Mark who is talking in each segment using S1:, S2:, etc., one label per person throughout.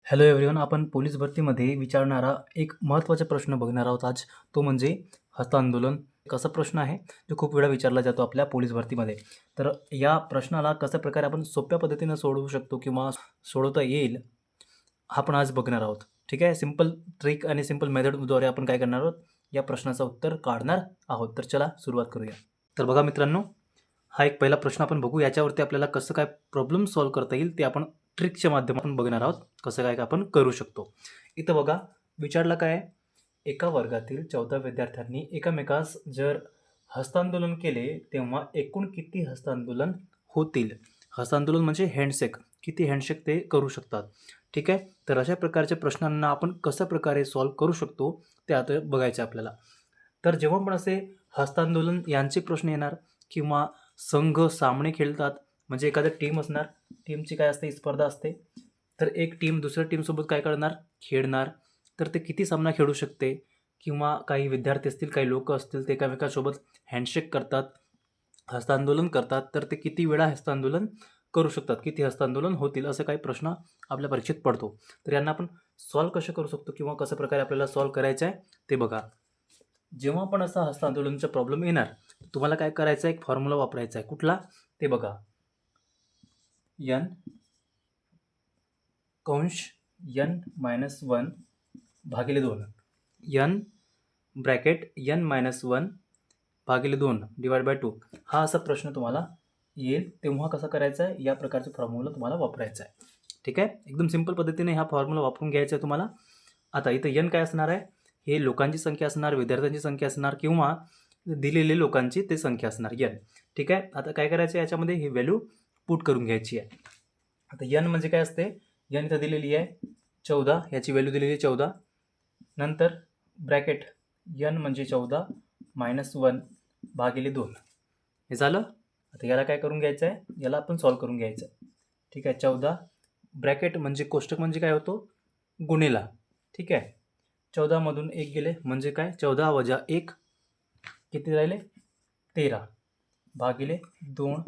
S1: Hello everyone, आपण police भरतीमध्ये विचारणारा एक महत्त्वाचा प्रश्न बघणार आहोत आज. तो म्हणजे हस्तांदोलन. असा प्रश्न आहे जो खूप वेळा विचारला जातो आपल्या पोलीस भरतीमध्ये. तर या प्रश्नाला कशा प्रकारे आपण सोप्या पद्धतीनं सोडवू शकतो किंवा सोडवता येईल, हा आपण आज बघणार आहोत. ठीक आहे. सिंपल ट्रिक आणि सिंपल मेथडद्वारे आपण काय करणार आहोत, या प्रश्नाचं उत्तर काढणार आहोत. तर चला सुरुवात करूया. तर बघा मित्रांनो, हा एक पहिला प्रश्न आपण बघू. याच्यावरती आपल्याला कसं काय प्रॉब्लेम सॉल्व्ह करता येईल ते आपण ट्रिकच्या माध्यमातून बघणार आहोत. कसं काय आपण करू शकतो. इथं बघा विचारलं काय आहे, एका वर्गातील 14 विद्यार्थ्यांनी एकमेकास जर हस्तांदोलन केले तेव्हा एकूण किती हस्तांदोलन होतील. हस्तांदोलन म्हणजे हँडशेक. किती हँडशेक ते करू शकतात. ठीक आहे. तर अशा प्रकारच्या प्रश्नांना आपण कशा प्रकारे सॉल्व्ह करू शकतो ते आता बघायचं आपल्याला. तर जेव्हा पण असे हस्तांदोलन यांचे प्रश्न येणार किंवा संघ सामने खेळतात, म्हणजे एखादी टीम असणार, टीमची काय असते, स्पर्धा असते. तर एक टीम दुसऱ्या टीमसोबत काय करणार, खेळणार. तर ते किती सामना खेळू शकते, किंवा काही विद्यार्थी असतील, काही लोक असतील, ते एकामेकांसोबत हँडशेक करतात, हस्तांदोलन करतात. तर ते किती वेळा हस्तांदोलन करू शकतात, किती हस्तांदोलन होतील, असे काही प्रश्न आपल्या परीक्षेत पडतो. तर यांना आपण सॉल्व्ह कसे करू शकतो किंवा कशा प्रकारे आपल्याला सॉल्व्ह करायचं आहे ते बघा. जेव्हा पण असा हस्तांदोलनचा प्रॉब्लेम येणार, तुम्हाला काय करायचं आहे, एक फॉर्म्युला वापरायचा आहे. कुठला ते बघा. n कंश n-1 भागिले 2, n ब्रॅकेट n-1 भागिले 2 डिवाइड बाय 2. हा असा प्रश्न तुम्हाला येईल. तेव्हा कसं करायचं आहे, या प्रकारचा फॉर्म्युला तुम्हाला वापरायचा आहे. ठीक आहे. एकदम सिंपल पद्धतीने हा फॉर्म्युला वापरून घ्यायचा आहे तुम्हाला. आता इथं n काय असणार आहे, हे लोकांची संख्या असणार, विद्यार्थ्यांची संख्या असणार, किंवा दिलेले लोकांची ते संख्या असणार n. ठीक आहे. आता काय करायचं आहे, याच्यामध्ये ही व्हॅल्यू पुट करून घ्यायची आहे. आता n म्हणजे काय असते, n इथं दिलेली आहे 14, याची व्हॅल्यू दिलेली आहे 14. नंतर ब्रॅकेट n म्हणजे 14 -1 भागिले 2. हे झालं. आता याला काय करून घ्यायचं आहे, याला आपण सॉल्व्ह करून घ्यायचं आहे. ठीक आहे. 14 ब्रॅकेट म्हणजे कोष्टक म्हणजे काय होतो, गुणेला. ठीक आहे. 14 मधून 1 गेले म्हणजे काय, 14 वजा 1 किती राहिले, 13 भागिले 2.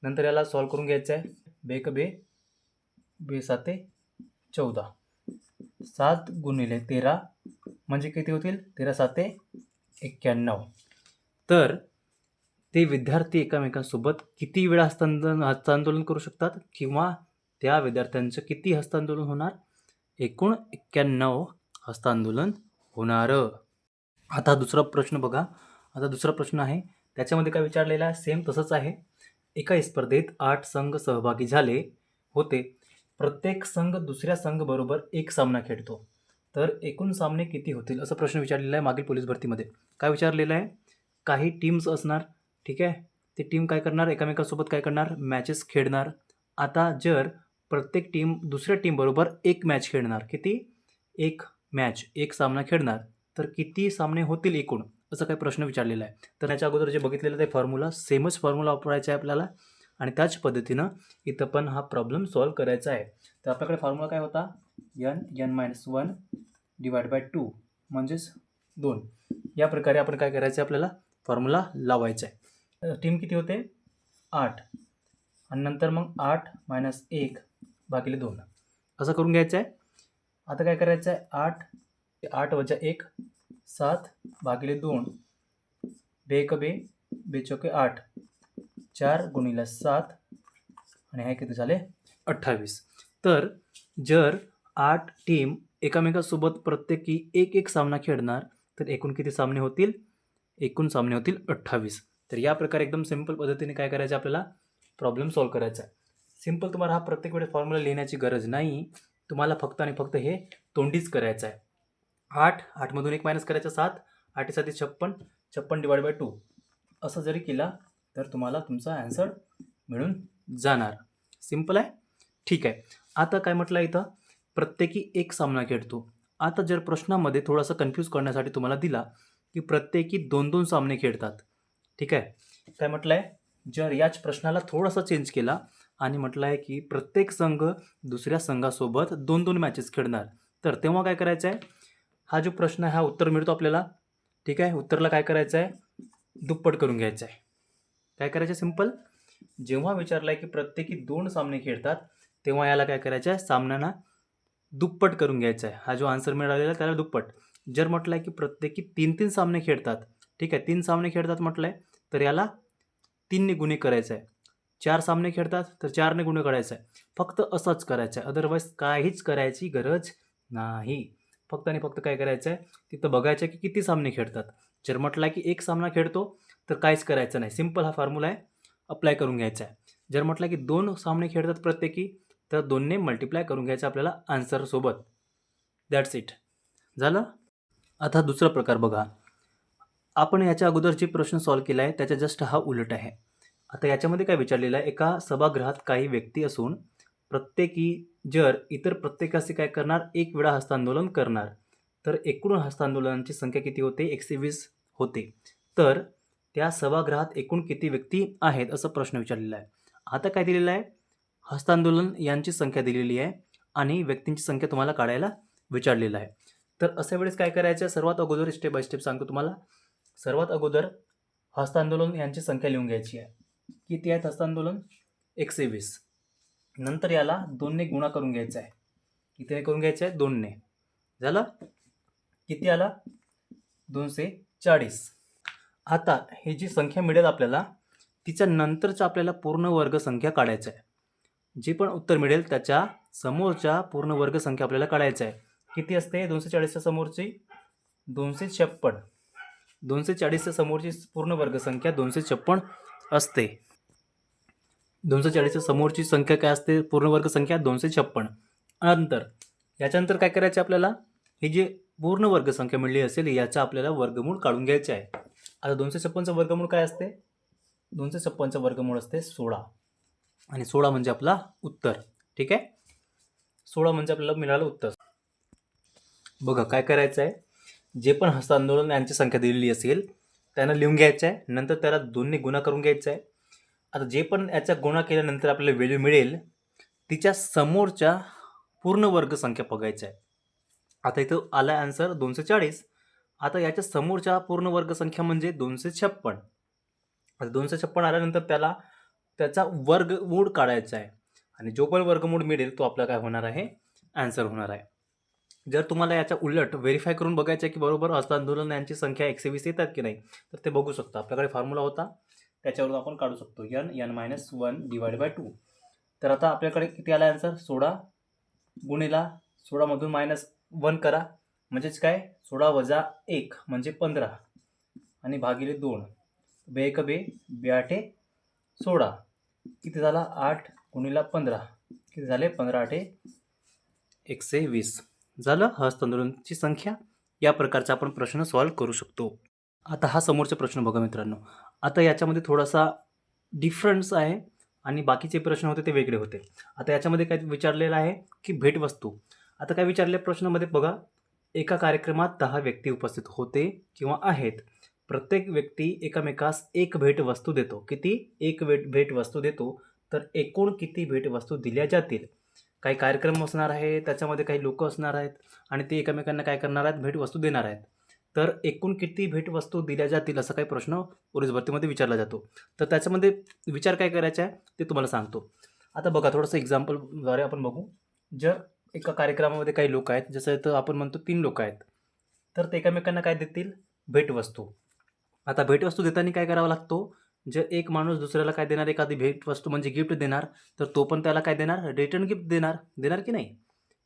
S1: नंतर याला सॉल्व्ह करून घ्यायचं आहे. बेक बे, बे साते 14, 7 गुणिले 13 म्हणजे किती होतील, 13 साते 91. तर ते विद्यार्थी एकमेकांसोबत किती वेळा हस्तांदोलन करू शकतात, किंवा त्या विद्यार्थ्यांचं किती हस्तांदोलन होणार, एकूण 91 हस्तांदोलन होणार. आता दुसरा प्रश्न बघा. आता दुसरा प्रश्न आहे, त्याच्यामध्ये काय विचारलेलं आहे, सेम तसंच आहे. एका स्पर्धेत 8 संघ सहभागी झाले होते. प्रत्येक संघ दुसऱ्या संघ बरोबर एक सामना खेळतो. तर एकूण सामने किती होतील, असा प्रश्न विचारलेला आहे मागील पोलीस भरतीमध्ये. काय विचारलेलं आहे, काही टीम्स असणार. ठीक आहे. ते टीम काय करणार, एकामेकांसोबत काय करणार, मॅचेस खेळणार. आता जर प्रत्येक टीम दुसऱ्या टीमबरोबर एक मॅच खेळणार, किती, एक मॅच, एक सामना खेळणार, तर किती सामने होतील एकूण, असा काही प्रश्न विचारलेला आहे. तर याच्या अगोदर जे बघितलेलं ते फॉर्म्युला, सेमच फॉर्म्युला वापरायचा आहे आपल्याला, आणि त्याच पद्धतीनं इथं पण हा प्रॉब्लेम सॉल्व्ह करायचा आहे. तर आपल्याकडे फॉर्म्युला काय होता, n-1 डिवाइड बाय 2 म्हणजेच 2. या प्रकारे आपण काय करायचं आहे, आपल्याला फॉर्म्युला लावायचा आहे. टीम किती होते, 8, आणि नंतर मग 8 - 1 भागिले 2 असं करून घ्यायचं आहे. आता काय करायचं आहे, 8 वजा 1 7 भागिले 2 बेक बे, बेचोके 8, 4 गुणिले 7 आणि हे किती झाले, 28. तर जर 8 टीम एकामेकांसोबत प्रत्येकी एक एक सामना खेळणार, तर एकूण किती सामने होतील, एकूण सामने होतील 28. तर या प्रकारे एकदम सिंपल पद्धतीने काय करायचं, आपल्याला प्रॉब्लेम सॉल्व्ह करायचा आहे. सिंपल. तुम्हाला हा प्रत्येक वेळेस फॉर्म्युला लिहिण्याची गरज नाही. तुम्हाला फक्त आणि फक्त हे तोंडीच करायचं आहे. 8 मधून 1 मायनस करायचं, 7, 8 7 56, 56 डिवाइड बाय 2 असं जरी केला तर तुम्हाला तुमचा ॲन्सर मिळून जाणार. सिंपल आहे. ठीक आहे. आता काय म्हटलं इथं, प्रत्येकी एक सामना खेळतो. आता जर प्रश्नामध्ये थोडासा कन्फ्यूज करण्यासाठी तुम्हाला दिला की प्रत्येकी 2-2 सामने खेळतात. ठीक आहे. काय म्हटलं आहे, जर याच प्रश्नाला थोडासा चेंज केला आणि म्हटलं आहे की प्रत्येक संघ दुसऱ्या संघासोबत 2-2 मॅचेस खेळणार, तर तेव्हा काय करायचं आहे, हा जो प्रश्न आहे हा उत्तर मिळतो आपल्याला. ठीक आहे. उत्तरला काय करायचं आहे, दुप्पट करून घ्यायचं आहे. काय करायचं, सिंपल. जेव्हा विचारलं आहे की प्रत्येकी 2 सामने खेळतात, तेव्हा याला काय करायचं आहे, सामन्यांना दुप्पट करून घ्यायचा आहे. हा जो आन्सर मिळालेला आहे त्याला दुप्पट. जर म्हटलं आहे की प्रत्येकी 3-3 सामने खेळतात, ठीक आहे, 3 सामने खेळतात म्हटलं आहे, तर याला 3 ने गुणे करायचं आहे. 4 सामने खेळतात तर 4 ने गुणे करायचं आहे. फक्त असंच करायचं आहे, अदरवाईज काहीच करायची गरज नाही. फक्त आणि फक्त काय करायचं आहे, तिथं बघायचं की किती सामने खेळतात. जर म्हटलं की 1 सामना खेळतो तर काहीच करायचं नाही. सिंपल हा फॉर्म्युला आहे, अप्लाय करून घ्यायचा आहे. जर म्हटलं की 2 सामने खेळतात प्रत्येकी, तर 2 ने मल्टिप्लाय करून घ्यायचं आपल्याला आन्सरसोबत. That's it. झालं? आता दुसरा प्रकार बघा. आपण याच्या अगोदर जे प्रश्न सॉल्व्ह केला आहे त्याच्या जस्ट हा उलट आहे. आता याच्यामध्ये काय विचारलेलं आहे, एका सभागृहात काही व्यक्ती असून प्रत्येकी जर इतर प्रत्येकाचे काय करणार, एक वेळा हस्तांदोलन करणार, तर एकूण हस्तांदोलनाची संख्या किती होते, 120 होते. तर त्या सभागृहात एकूण किती व्यक्ती आहेत असा प्रश्न विचारलेला आहे. आता काय दिलेलं आहे, हस्तांदोलन यांची संख्या दिलेली आहे आणि व्यक्तींची संख्या तुम्हाला काढायला विचारलेलं आहे. तर अशा वेळेस काय करायचं, सर्वात अगोदर स्टेप बाय स्टेप सांगतो तुम्हाला. सर्वात अगोदर हस्तांदोलन यांची संख्या लिहून घ्यायची आहे. किती आहेत हस्तांदोलन, 120. नंतर याला 2 ने गुणा करून घ्यायचा आहे. कितीने करून घ्यायचं आहे, 2 ने. झालं? किती आला, 240. आता ही जी संख्या मिळेल आपल्याला, तिच्या नंतरचा आपल्याला पूर्ण वर्ग संख्या काढायचा आहे. जे पण उत्तर मिळेल त्याच्या समोरच्या पूर्ण वर्ग संख्या आपल्याला काढायचं आहे. किती असते 240च्या समोरची, 256. 240च्या समोरची पूर्ण वर्ग संख्या 256 असते. 240च्या समोरची संख्या काय असते, पूर्ण वर्ग संख्या 256. नंतर याच्यानंतर काय करायचं आपल्याला, ही जी पूर्ण वर्ग संख्या मिळली असेल याचा आपल्याला वर्गमूळ काढून घ्यायचे आहे. आता 256चं वर्गमूळ काय असते, 256चं वर्गमूळ असते 16 आणि 16 म्हणजे आपला उत्तर. ठीक आहे, 16 म्हणजे आपल्याला मिळालं उत्तर. बघा काय करायचं आहे, जे पण हस्तांदोलन यांची संख्या दिलेली असेल त्यांना लिहून घ्यायचं आहे. नंतर त्याला 2 ने गुणा करून घ्यायचं आहे. आता जे पण याचा गुणा केल्यानंतर आपल्याला व्हॅल्यू मिळेल तिच्या समोरच्या पूर्ण वर्ग संख्या बघायच्या आहे. आता इथं आला आन्सर 240. आता याच्या समोरच्या पूर्ण वर्ग संख्या म्हणजे 256. आता 256 आल्यानंतर त्याला त्याचा वर्गमूळ काढायचा आहे आणि जो पण वर्गमूळ मिळेल तो आपला काय होणार आहे, आन्सर होणार आहे. जर तुम्हाला याच्या उलट व्हेरीफाय करून बघायचं आहे की बरोबर हस्तांदोलन यांची संख्या 120 येतात की नाही, तर ते बघू शकता. आपल्याकडे फॉर्म्युला होता त्याच्यावरून आपण काढू शकतो, n-1 डिवाइड बाय 2. तर आता आपल्याकडे किती आला आन्सर, 16 गुणिला 16 मधून -1 करा, म्हणजेच काय 16 वजा 1 म्हणजे 15 आणि भागिले 2. बे 1 बे, बे 8 16. किती झाला, 8 गुणिला 15 किती झाले, 15 8 120. झालं हस्तांदोलनाची संख्या. या प्रकारचा आपण प्रश्न सॉल्व्ह करू शकतो. आता हा समोरचा प्रश्न बघा मित्रांनो. आता याच्यामध्ये थोडासा डिफरन्स आहे आणि बाकीचे प्रश्न होते ते वेगळे होते. आता याच्यामध्ये काय विचारलेलं आहे की भेटवस्तू. आता काय विचारले प्रश्नामध्ये बघा, एका कार्यक्रमात 10 व्यक्ती उपस्थित होते किंवा आहेत. प्रत्येक व्यक्ती एकमेकास एक भेटवस्तू देतो. किती, एक भेटवस्तू देतो. तर एकूण किती भेटवस्तू दिल्या जातील. काही कार्यक्रम असणार आहे, त्याच्यामध्ये काही लोक असणार आहेत आणि ते एकमेकांना काय करणार आहेत, भेटवस्तू देणार आहेत. तर एकूण किती भेटवस्तू दिल्या जातील असा काही प्रश्न पोलीस भरतीमध्ये विचारला जातो. तर त्याच्यामध्ये विचार काय करायचा आहे ते तुम्हाला सांगतो. आता बघा थोडंसं एक्झाम्पलद्वारे आपण बघू. जर एका कार्यक्रमामध्ये काही लोक आहेत, जसं इथं आपण म्हणतो 3 लोक आहेत, तर ते एकमेकांना काय देतील, भेटवस्तू. आता भेटवस्तू देताना काय करावा लागतो, जर एक माणूस दुसऱ्याला काय देणार, एखादी भेटवस्तू म्हणजे गिफ्ट देणार, तर तो पण त्याला काय देणार, रिटर्न गिफ्ट देणार की नाही.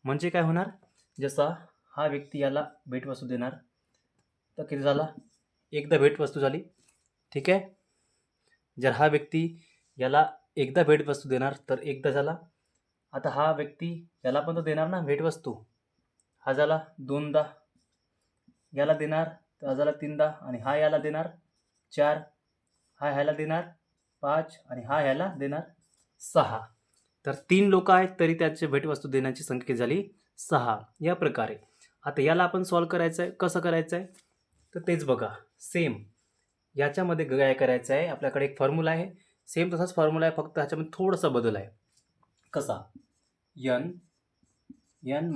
S1: म्हणजे काय होणार, जसा हा व्यक्ती याला भेटवस्तू देणार तर किती झाला, एकदा भेटवस्तू झाली. ठीक आहे. जर हा व्यक्ती याला एकदा भेटवस्तू देणार तर एकदा झाला. आता हा व्यक्ती याला पण तर देणार ना भेटवस्तू, हा झाला दोनदा. याला देणार तर हा झाला तीनदा आणि हा याला देणार 4, हा ह्याला देणार 5 आणि हा ह्याला देणार 6. तर 3 लोक आहेत तरी त्याची भेटवस्तू देण्याची संख्या झाली 6. या प्रकारे आता याला आपण सॉल्व्ह करायचं आहे. कसं करायचं आहे तर तेच बघा, सेम याच्यामध्ये काय करायचं आहे, आपल्याकडे एक फॉर्म्युला आहे, सेम तसाच फॉर्म्युला आहे, फक्त ह्याच्यामध्ये थोडासा बदल आहे. कसा, n-1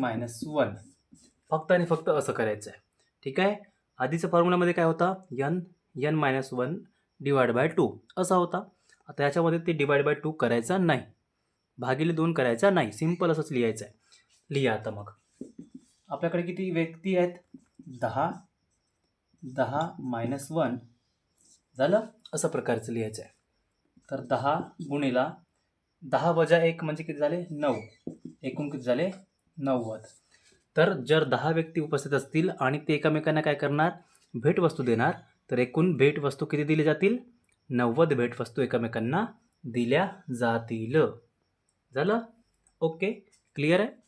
S1: फक्त आणि फक्त असं करायचं आहे. ठीक आहे. आधीच्या फॉर्म्युलामध्ये काय होता, n-1 डिवाइड बाय 2 असा होता. आता याच्यामध्ये ते डिवाइड बाय 2 करायचा नाही, भागिले 2 करायचा नाही, सिंपल असंच लिहायचं आहे. लिहा आता मग. आपल्याकडे किती व्यक्ती आहेत? 10. 10 मायनस 1 झालं, असं प्रकारचं लिहायचं आहे. तर 10 गुणिला 10 वजा 1 म्हणजे किती झाले? 9. एकूण किती झाले? 90. तर जर 10 व्यक्ती उपस्थित असतील आणि ते एकमेकांना काय करणार? भेटवस्तू देणार, तर एकूण भेटवस्तू किती दिले जातील? 90 भेटवस्तू एकमेकांना दिल्या जातील. झालं? ओके, क्लिअर आहे?